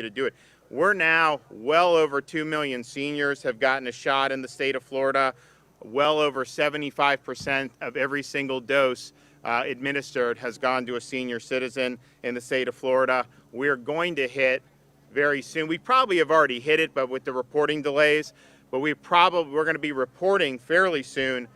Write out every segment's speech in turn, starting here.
to do it. We're now well over 2 million seniors have gotten a shot in the state of Florida. Well over 75% of every single dose administered has gone to a senior citizen in the state of Florida. We're going to hit very soon. We probably have already hit it, but with the reporting delays, but we're going to be reporting fairly soon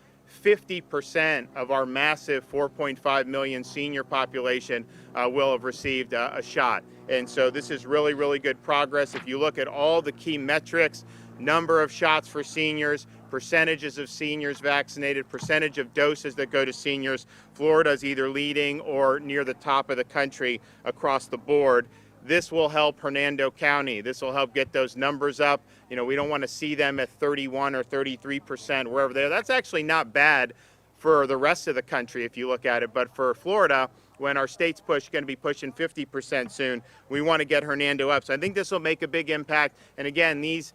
50% of our massive 4.5 million senior population will have received a shot. And so this is really, really good progress. If you look at all the key metrics, number of shots for seniors, percentages of seniors vaccinated, percentage of doses that go to seniors, Florida is either leading or near the top of the country across the board. This will help Hernando County. This will help get those numbers up. You know, we don't want to see them at 31 or 33%, wherever they're. That's actually not bad for the rest of the country if you look at it. But for Florida, when our state's going to be pushing 50% soon, we want to get Hernando up. So I think this will make a big impact. And again, these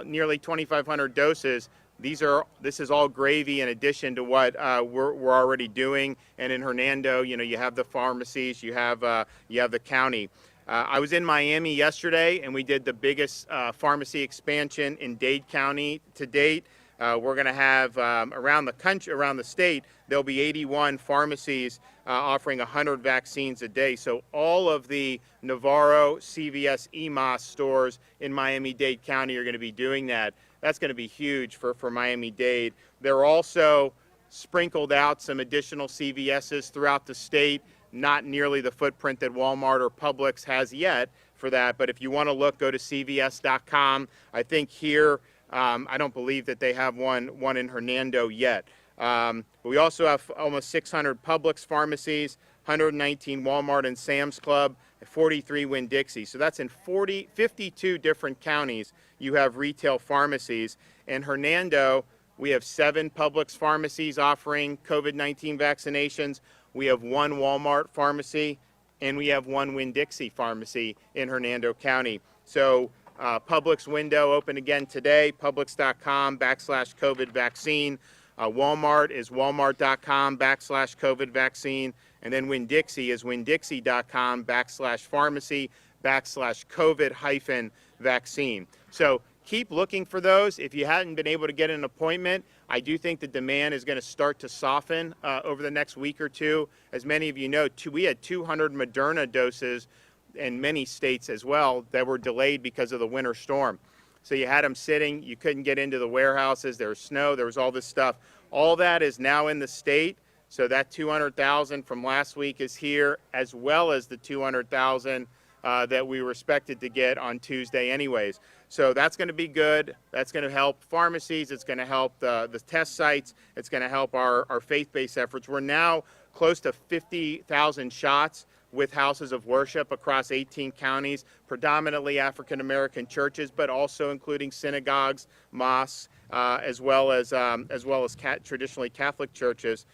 nearly 2,500 doses, this is all gravy in addition to what we're already doing. And in Hernando, you know, you have the pharmacies, you have the county. I was in Miami yesterday, and we did the biggest pharmacy expansion in Dade County to date. We're going to have around the state, there'll be 81 pharmacies offering 100 vaccines a day. So all of the Navarro, CVS, EMOS stores in Miami-Dade County are going to be doing that. That's going to be huge for Miami-Dade. They're also sprinkled out some additional CVSs throughout the state. Not nearly the footprint that Walmart or Publix has yet for that. But if you want to look, go to cvs.com. I think here, I don't believe that they have one in Hernando yet. We also have almost 600 Publix pharmacies, 119 Walmart and Sam's Club, 43 Winn-Dixie. So that's in 52 different counties you have retail pharmacies. In Hernando, we have 7 Publix pharmacies offering COVID-19 vaccinations. We have 1 Walmart pharmacy, and we have 1 Winn-Dixie pharmacy in Hernando County. So Publix window open again today, publix.com/COVID vaccine. Walmart is walmart.com/COVID vaccine. And then Winn-Dixie is winndixie.com/pharmacy/COVID vaccine. So keep looking for those. If you hadn't been able to get an appointment, I do think the demand is going to start to soften over the next week or two. As many of you know, we had 200 Moderna doses in many states as well that were delayed because of the winter storm. So you had them sitting, you couldn't get into the warehouses, there was snow, there was all this stuff. All that is now in the state. So that 200,000 from last week is here, as well as the 200,000 that we were expected to get on Tuesday anyways. So that's going to be good. That's going to help pharmacies. It's going to help the test sites. It's going to help our faith-based efforts. We're now close to 50,000 shots with houses of worship across 18 counties, predominantly African-American churches, but also including synagogues, mosques, as well as traditionally Catholic churches.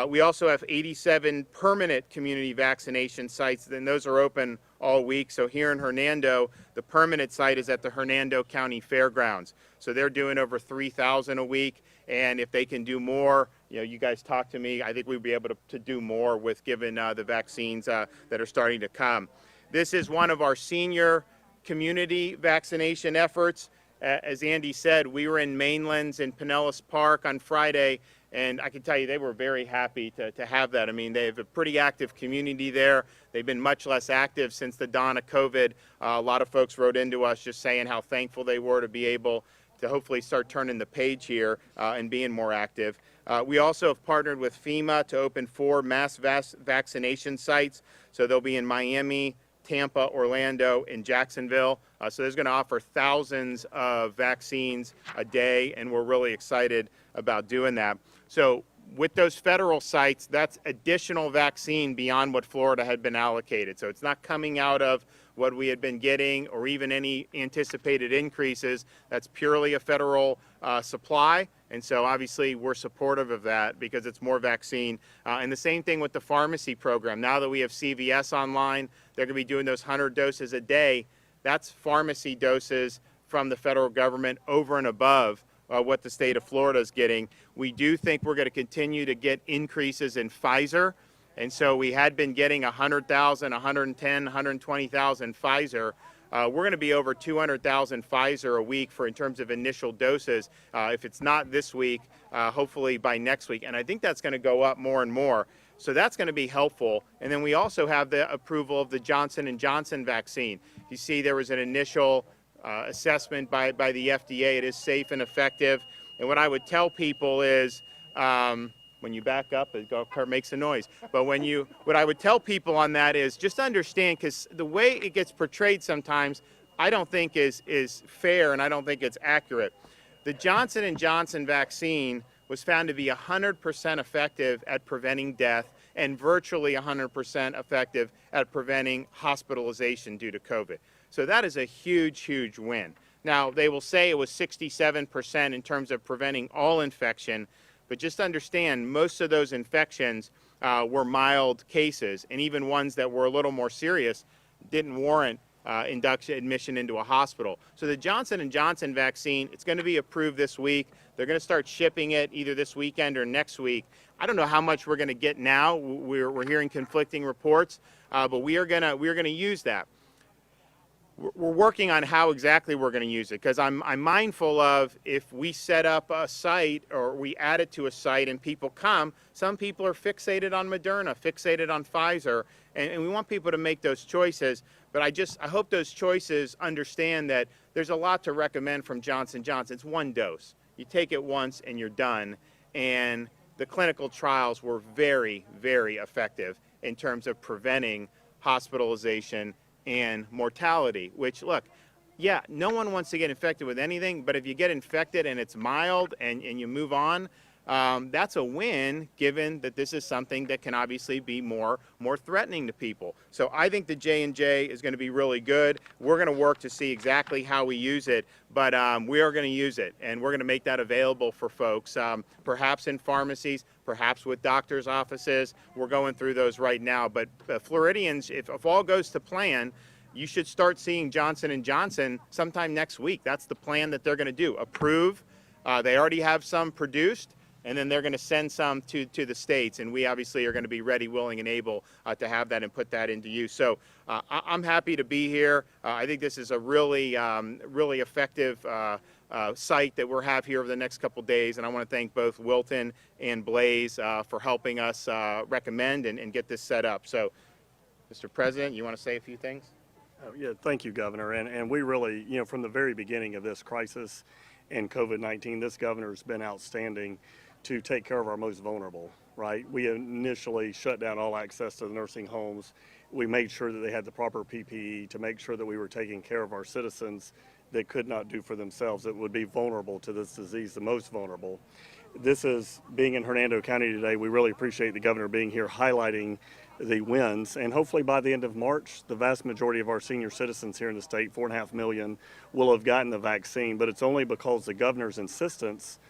We also have 87 permanent community vaccination sites, and those are open all week. So here in Hernando, the permanent site is at the Hernando County Fairgrounds. So they're doing over 3,000 a week, and if they can do more, you know, you guys talk to me, I think we'd be able to do more with given the vaccines that are starting to come. This is one of our senior community vaccination efforts. As Andy said, we were in Mainlands in Pinellas Park on Friday, and I can tell you they were very happy to have that. I mean, they have a pretty active community there. They've been much less active since the dawn of COVID. A lot of folks wrote into us just saying how thankful they were to be able to hopefully start turning the page here and being more active. We also have partnered with FEMA to open 4 mass vaccination sites. So they'll be in Miami, Tampa, Orlando, and Jacksonville. So there's going to offer thousands of vaccines a day, and we're really excited about doing that. So with those federal sites, that's additional vaccine beyond what Florida had been allocated. So it's not coming out of what we had been getting or even any anticipated increases. That's purely a federal supply. And so obviously we're supportive of that because it's more vaccine. And the same thing with the pharmacy program. Now that we have CVS online, they're going to be doing those 100 doses a day. That's pharmacy doses from the federal government over and above what the state of Florida is getting. We do think we're going to continue to get increases in Pfizer. And so we had been getting 100,000, 110, 120,000 Pfizer. we're going to be over 200,000 Pfizer a week in terms of initial doses. If it's not this week, hopefully by next week. And I think that's going to go up more and more. So that's going to be helpful. And then we also have the approval of the Johnson & Johnson vaccine. You see there was an initial assessment by the FDA. It is safe and effective. And what I would tell people is, when you back up, the golf cart makes a noise. But what I would tell people on that is just understand, because the way it gets portrayed sometimes, I don't think is fair, and I don't think it's accurate. The Johnson & Johnson vaccine was found to be 100% effective at preventing death and virtually 100% effective at preventing hospitalization due to COVID. So that is a huge, huge win. Now, they will say it was 67% in terms of preventing all infection, but just understand most of those infections were mild cases, and even ones that were a little more serious didn't warrant admission into a hospital. So the Johnson & Johnson vaccine, it's going to be approved this week. They're going to start shipping it either this weekend or next week. I don't know how much we're going to get now. We're hearing conflicting reports, but we are going to use that. We're working on how exactly we're going to use it, because I'm mindful of, if we set up a site or we add it to a site and people come, some people are fixated on Moderna, fixated on Pfizer, and we want people to make those choices. But I hope those choices understand that there's a lot to recommend from Johnson & Johnson. It's one dose. You take it once and you're done. And the clinical trials were very, very effective in terms of preventing hospitalization and mortality, which, look, yeah, no one wants to get infected with anything, but if you get infected and it's mild and you move on, that's a win, given that this is something that can obviously be more threatening to people. So I think the J&J is going to be really good. We're going to work to see exactly how we use it, but we are going to use it, and we're going to make that available for folks, perhaps in pharmacies, perhaps with doctors' offices. We're going through those right now. But Floridians, if all goes to plan, you should start seeing Johnson & Johnson sometime next week. That's the plan that they're going to do. Approve. They already have some produced, and then they're going to send some to the states, and we obviously are going to be ready, willing, and able to have that and put that into use. So I'm happy to be here. I think this is a really effective site that we'll have here over the next couple days, and I want to thank both Wilton and Blaze for helping us recommend and get this set up. So, Mr. President, you want to say a few things? Yeah, thank you, Governor. And we really, from the very beginning of this crisis and COVID-19, this governor's been outstanding to take care of our most vulnerable, right? We initially shut down all access to the nursing homes. We made sure that they had the proper PPE to make sure that we were taking care of our citizens that could not do for themselves, that would be vulnerable to this disease, the most vulnerable. This is, being in Hernando County today, we really appreciate the governor being here highlighting the wins, and hopefully by the end of March, the vast majority of our senior citizens here in the state, 4.5 million, will have gotten the vaccine, but it's only because the governor's insistence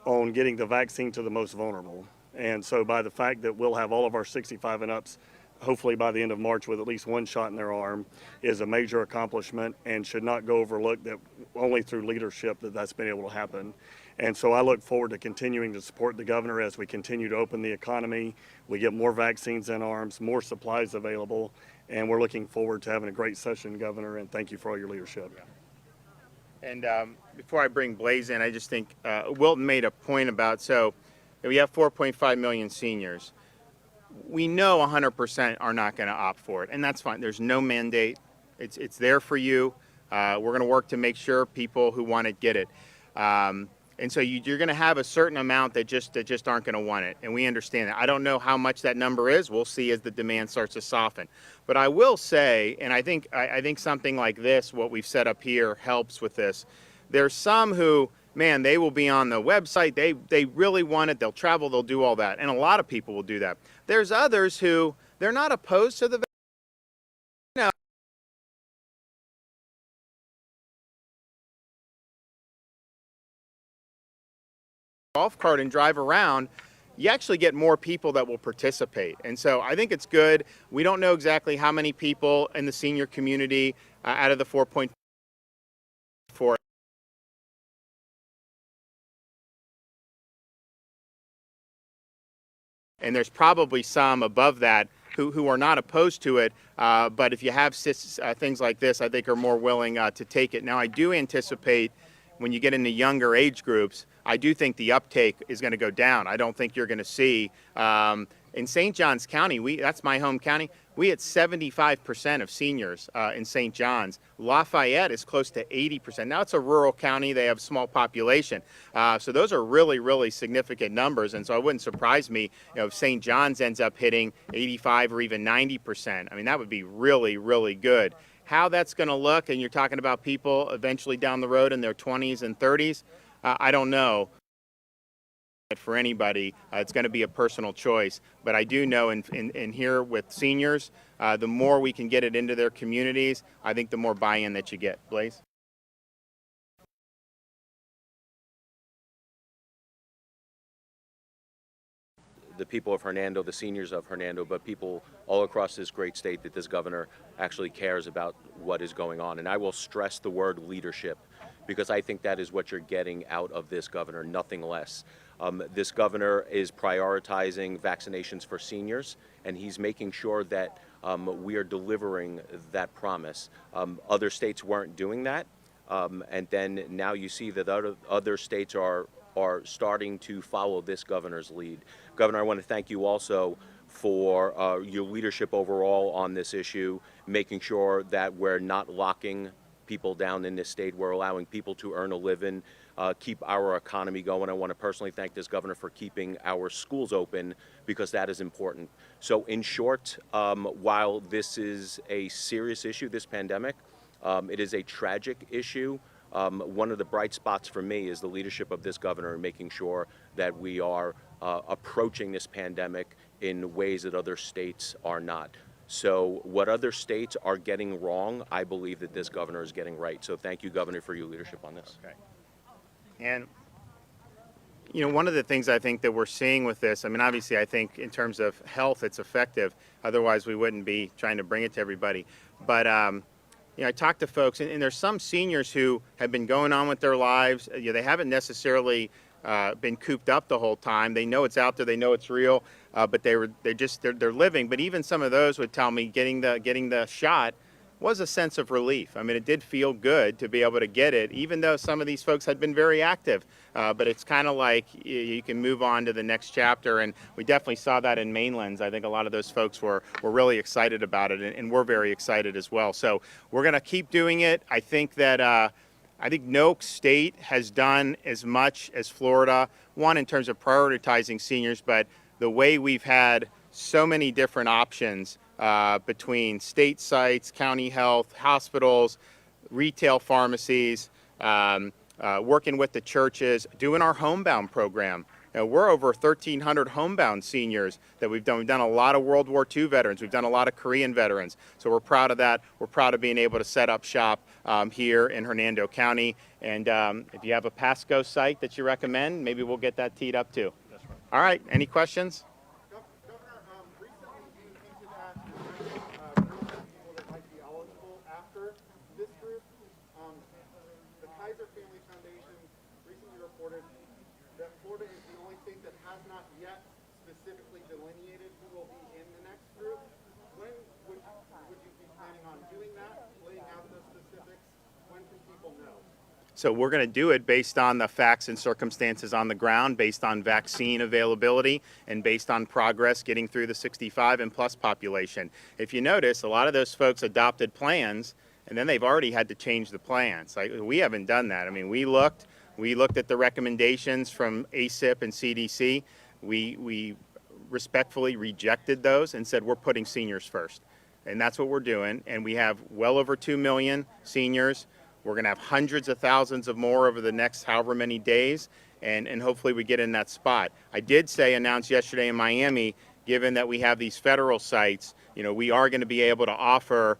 on getting the vaccine to the most vulnerable. And so by the fact that we'll have all of our 65 and ups, hopefully by the end of March, with at least one shot in their arm, is a major accomplishment and should not go overlooked, that only through leadership that's been able to happen. And so I look forward to continuing to support the governor as we continue to open the economy. We get more vaccines in arms, more supplies available, and we're looking forward to having a great session, Governor, and thank you for all your leadership. And before I bring Blaze in, I just think Wilton made a point about, so we have 4.5 million seniors. We know 100% are not going to opt for it, and that's fine. There's no mandate. It's there for you. We're going to work to make sure people who want it get it. And so you're going to have a certain amount that just aren't going to want it, and we understand that. I don't know how much that number is. We'll see as the demand starts to soften. But I will say, and I think something like this, what we've set up here, helps with this. There's some who, man, they will be on the website. They really want it. They'll travel. They'll do all that, and a lot of people will do that. There's others who, they're not opposed to the golf cart and drive around. You actually get more people that will participate. And so I think it's good. We don't know exactly how many people in the senior community out of the 4.4. And there's probably some above that who are not opposed to it, but if you have things like this, I think are more willing to take it. Now, I do anticipate when you get into younger age groups, I do think the uptake is going to go down. I don't think you're going to see in St. Johns County, that's my home county, we had 75% of seniors in St. Johns. Lafayette is close to 80%. Now it's a rural county, they have small population. So those are really, really significant numbers. And so it wouldn't surprise me, if St. Johns ends up hitting 85 or even 90%. I mean, that would be really, really good. How that's going to look, and you're talking about people eventually down the road in their 20s and 30s, I don't know. For anybody, it's going to be a personal choice. But I do know in here with seniors, the more we can get it into their communities, I think the more buy-in that you get. Blaze? The people of Hernando, the seniors of Hernando, but people all across this great state, that this governor actually cares about what is going on. And I will stress the word leadership, because I think that is what you're getting out of this governor, nothing less. This governor is prioritizing vaccinations for seniors, and he's making sure that we are delivering that promise. Other states weren't doing that, and then now you see that other states are starting to follow this governor's lead. Governor, I want to thank you also for your leadership overall on this issue, making sure that we're not locking people down in this state. We're allowing people to earn a living, keep our economy going. I want to personally thank this governor for keeping our schools open, because that is important. So in short, while this is a serious issue, this pandemic, it is a tragic issue. One of the bright spots for me is the leadership of this governor in making sure that we are approaching this pandemic in ways that other states are not. So what other states are getting wrong, I believe that this governor is getting right. So thank you, Governor, for your leadership on this. Okay. And, one of the things I think that we're seeing with this, I mean, obviously, I think in terms of health, it's effective. Otherwise, we wouldn't be trying to bring it to everybody. But, I talked to folks, and there's some seniors who have been going on with their lives. They haven't necessarily been cooped up the whole time. They know it's out there, they know it's real, but they're living. But even some of those would tell me getting the shot was a sense of relief. I mean, it did feel good to be able to get it, even though some of these folks had been very active. But it's kind of like you can move on to the next chapter, and we definitely saw that in Mainlands. I think a lot of those folks were really excited about it, and we're very excited as well. So we're going to keep doing it. I think that I think no state has done as much as Florida, one, in terms of prioritizing seniors, but the way we've had so many different options between state sites, county health, hospitals, retail pharmacies, working with the churches, doing our homebound program. We're over 1,300 homebound seniors that we've done. We've done a lot of World War II veterans. We've done a lot of Korean veterans. So we're proud of that. We're proud of being able to set up shop here in Hernando County. And if you have a Pasco site that you recommend, maybe we'll get that teed up too. That's right. All right. Any questions? Governor, recently you hinted at people that might be eligible after this group. The Kaiser Family Foundation recently reported that Florida is the only state that has not yet specifically delineated who will be in the next group. When would you be planning on doing that, laying out those specifics? When can people know? So we're going to do it based on the facts and circumstances on the ground, based on vaccine availability, and based on progress getting through the 65 and plus population. If you notice, a lot of those folks adopted plans, and then they've already had to change the plans. We haven't done that. I mean, we looked at the recommendations from ACIP and CDC. We respectfully rejected those and said we're putting seniors first. And that's what we're doing. And we have well over 2 million seniors. We're going to have hundreds of thousands of more over the next however many days, and hopefully we get in that spot. I did announce yesterday in Miami, given that we have these federal sites, we are going to be able to offer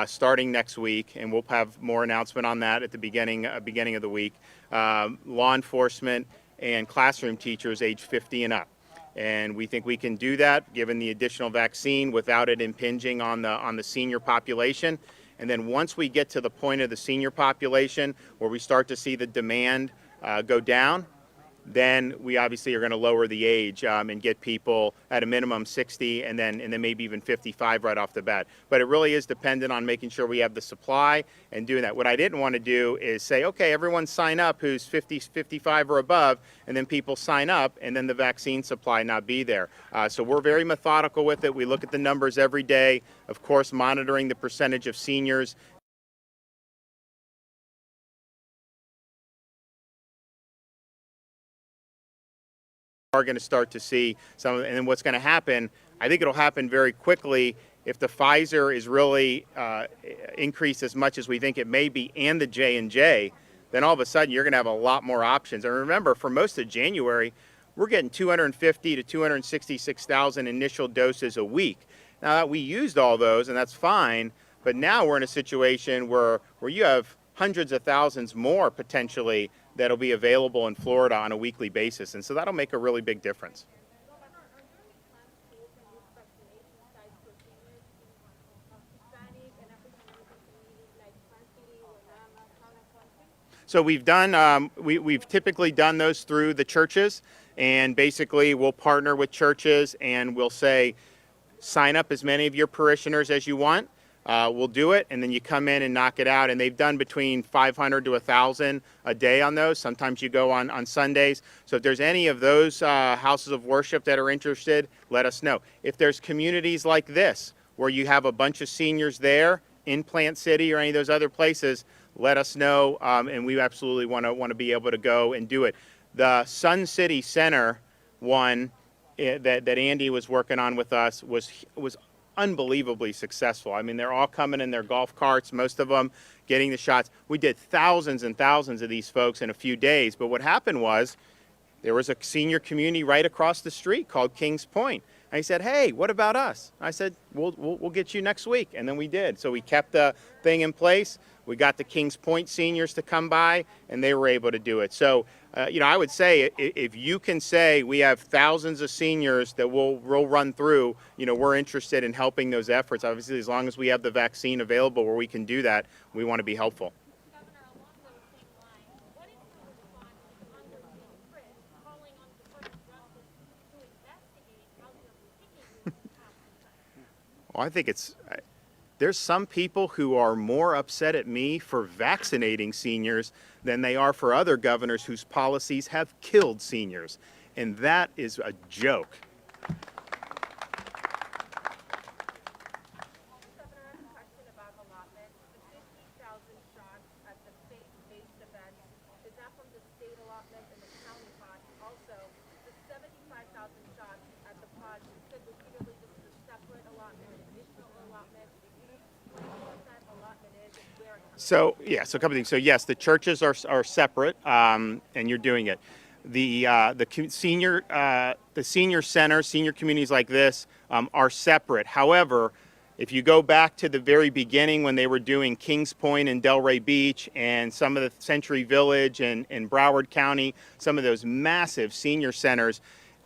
starting next week, and we'll have more announcement on that at the beginning of the week, law enforcement and classroom teachers age 50 and up. And we think we can do that given the additional vaccine without it impinging on the senior population. And then once we get to the point of the senior population where we start to see the demand go down, then we obviously are going to lower the age and get people at a minimum 60 and then maybe even 55 right off the bat. But it really is dependent on making sure we have the supply and doing that. What I didn't want to do is say, okay, everyone sign up who's 50, 55 or above, and then people sign up and then the vaccine supply not be there. So we're very methodical with it. We look at the numbers every day, of course, monitoring the percentage of seniors. Are going to start to see some, and then what's going to happen, I think it'll happen very quickly if the Pfizer is really increased as much as we think it may be, and the J&J, then all of a sudden you're going to have a lot more options. And remember, for most of January, we're getting 250 to 266,000 initial doses a week. Now, we used all those, and that's fine, but now we're in a situation where you have hundreds of thousands more potentially that'll be available in Florida on a weekly basis. And so that'll make a really big difference. So we've done, we've typically done those through the churches, and basically we'll partner with churches and we'll say, sign up as many of your parishioners as you want. We'll do it, and then you come in and knock it out. And they've done between 500 to 1,000 a day on those. Sometimes you go on Sundays. So if there's any of those houses of worship that are interested, let us know. If there's communities like this, where you have a bunch of seniors there in Plant City or any of those other places, let us know, and we absolutely want to be able to go and do it. The Sun City Center one that Andy was working on with us was unbelievably successful. I mean, they're all coming in their golf carts, most of them getting the shots. We did thousands and thousands of these folks in a few days, but what happened was there was a senior community right across the street called Kings Point. And he said, hey, what about us? I said, we'll get you next week. And then we did. So we kept the thing in place. We got the Kings Point seniors to come by, and they were able to do it. So, I would say if you can say we have thousands of seniors that we'll run through, we're interested in helping those efforts. Obviously, as long as we have the vaccine available where we can do that, we want to be helpful. Well, I think there's some people who are more upset at me for vaccinating seniors than they are for other governors whose policies have killed seniors. And that is a joke. So a couple of things. So yes, the churches are separate, and you're doing it. The senior centers, senior communities like this are separate. However, if you go back to the very beginning when they were doing Kings Point and Delray Beach and some of the Century Village and Broward County, some of those massive senior centers,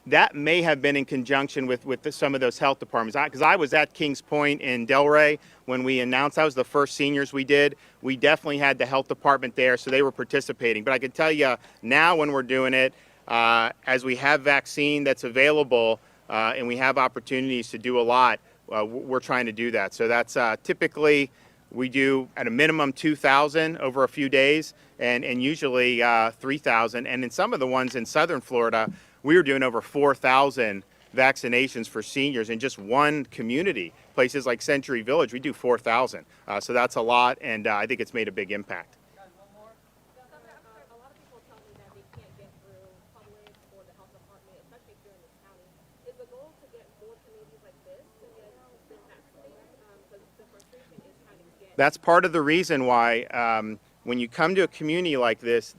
that may have been in conjunction with some of those health departments. Because I was at Kings Point in Delray when we announced that was the first seniors we did. We definitely had the health department there, so they were participating. But I can tell you now when we're doing it, as we have vaccine that's available and we have opportunities to do a lot, we're trying to do that. So that's typically we do at a minimum 2,000 over a few days and usually 3,000. And in some of the ones in southern Florida, we were doing over 4,000 vaccinations for seniors in just one community. Places like Century Village, we do 4,000. So that's a lot, and I think it's made a big impact. A lot of people tell me that they can't get through public or the health department, especially here in this county. Is the goal to get more communities like this to get vaccinated? Because the frustration is trying to get... That's part of the reason why when you come to a community like this,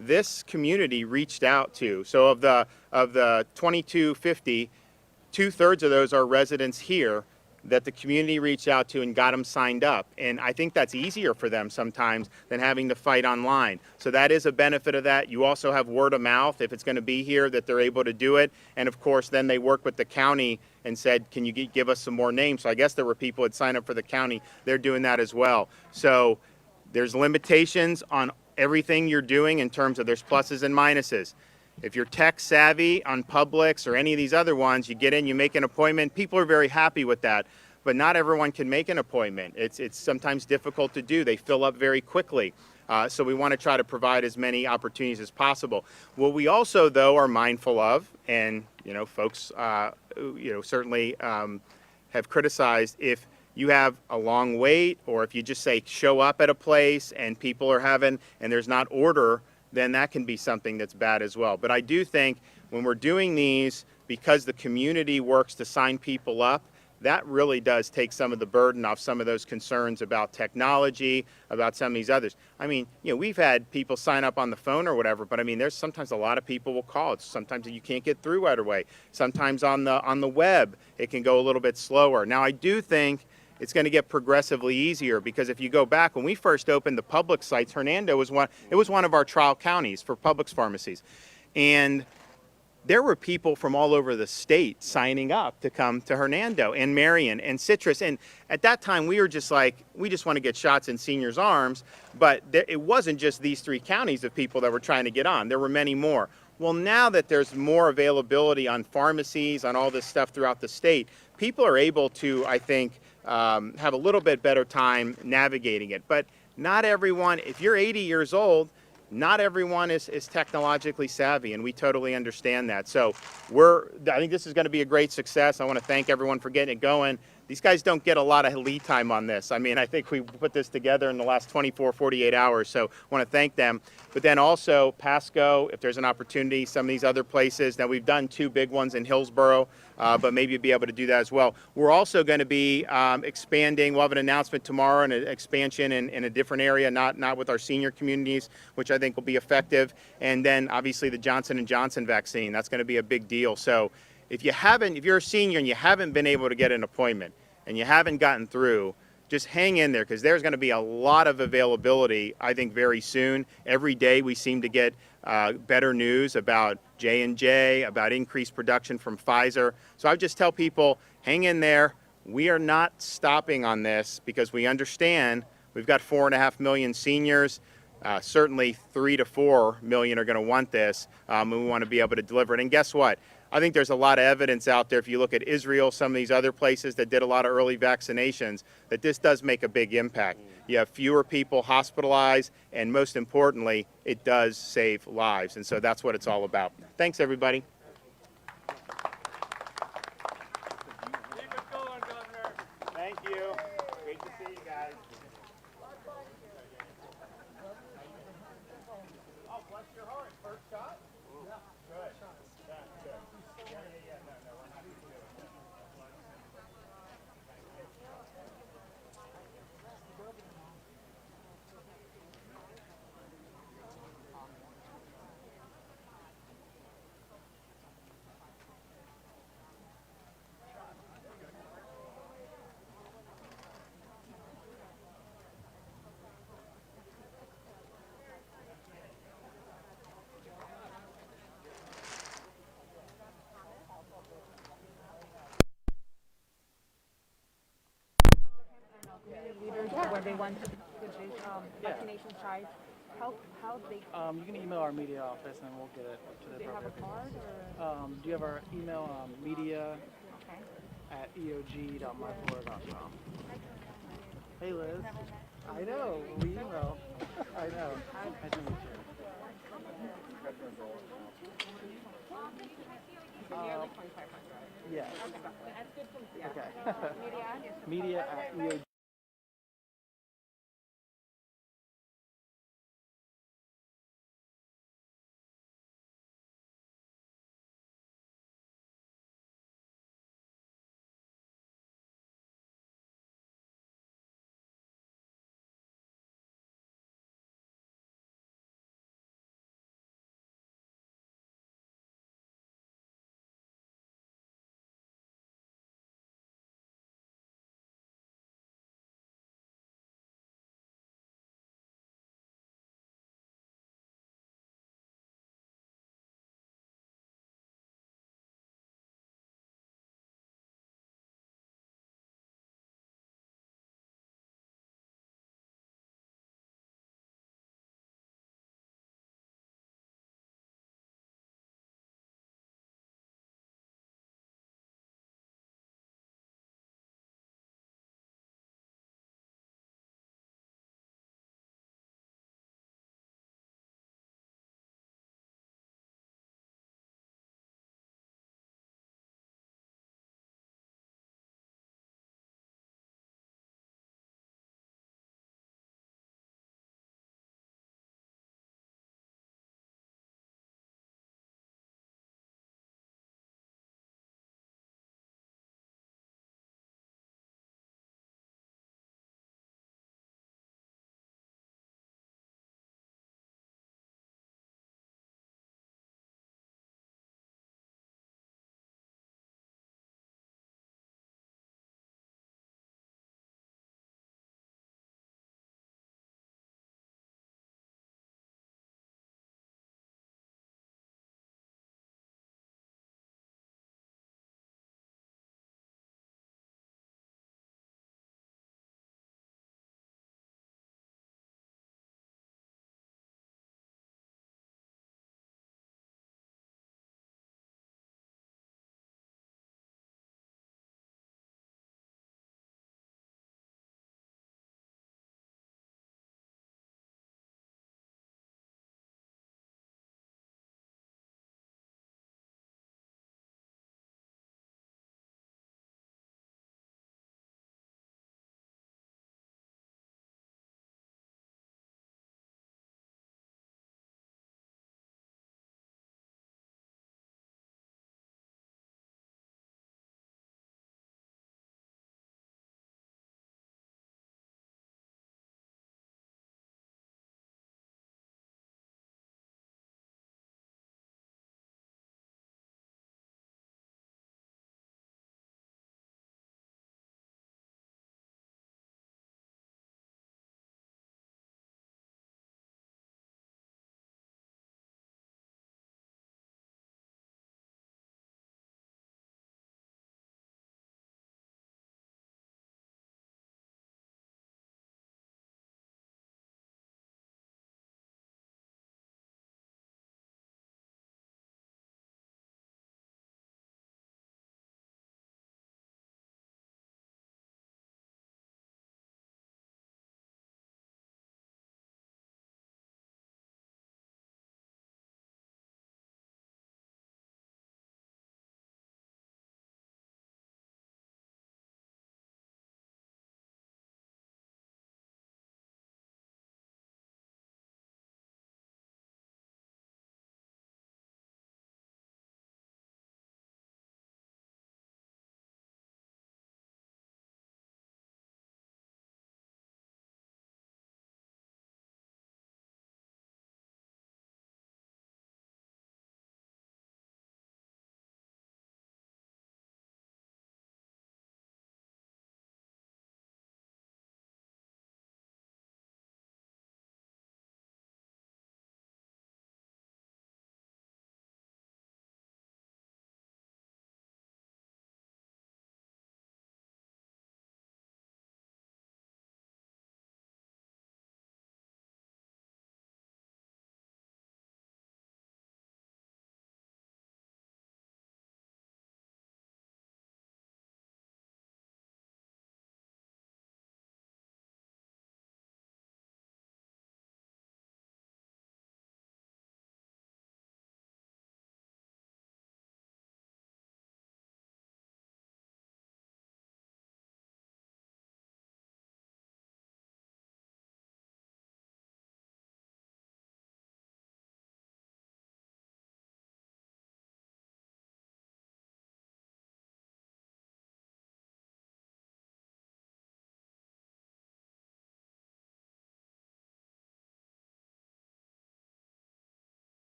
this community reached out to. So of the 2250, 2/3 of those are residents here that the community reached out to and got them signed up. And I think that's easier for them sometimes than having to fight online. So that is a benefit of that. You also have word of mouth if it's going to be here that they're able to do it. And of course, then they work with the county and said, can you give us some more names? So I guess there were people that signed up for the county. They're doing that as well. So there's limitations on everything you're doing in terms of there's pluses and minuses. If you're tech savvy on Publix or any of these other ones, you get in, you make an appointment. People are very happy with that, but not everyone can make an appointment. It's sometimes difficult to do. They fill up very quickly. So we want to try to provide as many opportunities as possible. What we also, though, are mindful of, and folks, certainly have criticized, if you have a long wait, or if you just say show up at a place and people are having, and there's not order, then that can be something that's bad as well. But I do think when we're doing these, because the community works to sign people up, that really does take some of the burden off some of those concerns about technology, about some of these others. I mean, we've had people sign up on the phone or whatever, but I mean, there's sometimes a lot of people will call. It's sometimes you can't get through right away. Sometimes on the web, it can go a little bit slower. Now, I do think it's going to get progressively easier, because if you go back, when we first opened the Publix sites, Hernando was one of our trial counties for Publix pharmacies. And there were people from all over the state signing up to come to Hernando and Marion and Citrus. And at that time, we were just like, we just want to get shots in seniors' arms. But it wasn't just these 3 counties of people that were trying to get on. There were many more. Well, now that there's more availability on pharmacies, on all this stuff throughout the state, people are able to, I think, have a little bit better time navigating it. But not everyone, if you're 80 years old, not everyone is technologically savvy, and we totally understand that. So I think this is going to be a great success. I want to thank everyone for getting it going. These guys don't get a lot of lead time on this. I mean, I think we put this together in the last 24, 48 hours, so I want to thank them. But then also Pasco, if there's an opportunity, some of these other places. Now, we've done 2 big ones in Hillsborough, but maybe you'll be able to do that as well. We're also going to be expanding. We'll have an announcement tomorrow and an expansion in a different area, not with our senior communities, which I think will be effective. And then obviously the Johnson & Johnson vaccine, that's going to be a big deal. So if you're a senior and you haven't been able to get an appointment and you haven't gotten through, just hang in there, because there's going to be a lot of availability, I think, very soon. Every day we seem to get better news about J&J, about increased production from Pfizer. So I would just tell people, hang in there. We are not stopping on this, because we understand we've got 4.5 million seniors. Certainly 3 to 4 million are going to want this, and we want to be able to deliver it. And guess what? I think there's a lot of evidence out there, if you look at Israel, some of these other places that did a lot of early vaccinations, that this does make a big impact. You have fewer people hospitalized, and most importantly, it does save lives. And so that's what it's all about. Thanks, everybody. Keep it going, Governor. Thank you. Great to see you guys. Oh, bless your heart. First shot? Yeah. Good. Yeah, good. Yeah. No, we're happy to do it. Leaders where they want to vaccination sites. How they You can email our media office and we'll get it to the they have a appropriate people. card or Do you have our email, media okay. at eog.myflorida.com. Hey Liz. I know, we email. I know. Nice to meet you. You're like 2,500. Yes. That's good from Okay. media. Media at eog.